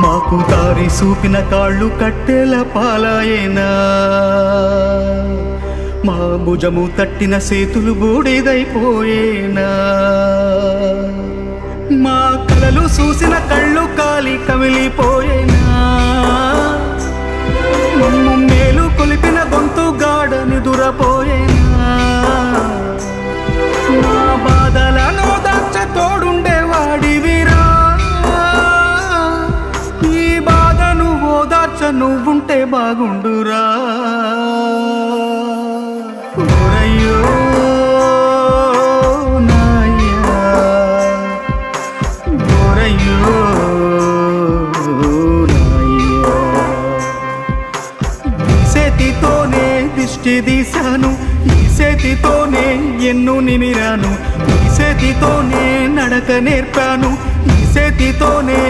మాకు దారి చూపిన కాళ్ళు కట్టెల పాలాయేనా మా భుజము తట్టిన చేతులు బూడిదైపోయేనా మా కలలు చూసిన కళ్ళు కాలి కమిలిపోయేనా మమ్ము మేలు కొలిపిన గొంతు గాఢ నిదురపోయేనా మా బాధలను దాచ తోడుండేవాడివిరా ఈ బాధను ఓదార్చ నువ్వుంటే బాగుండురా ఓరయ్యో నాయ్యా ఓరయ్యో నాయ్యా ఈ చేతితోనే దిష్టి తీశాను ఈ చేతితోనే ఎన్ను నిమిరాను ఈ చేతితోనే నడక నేర్పాను ఈ చేతితోనే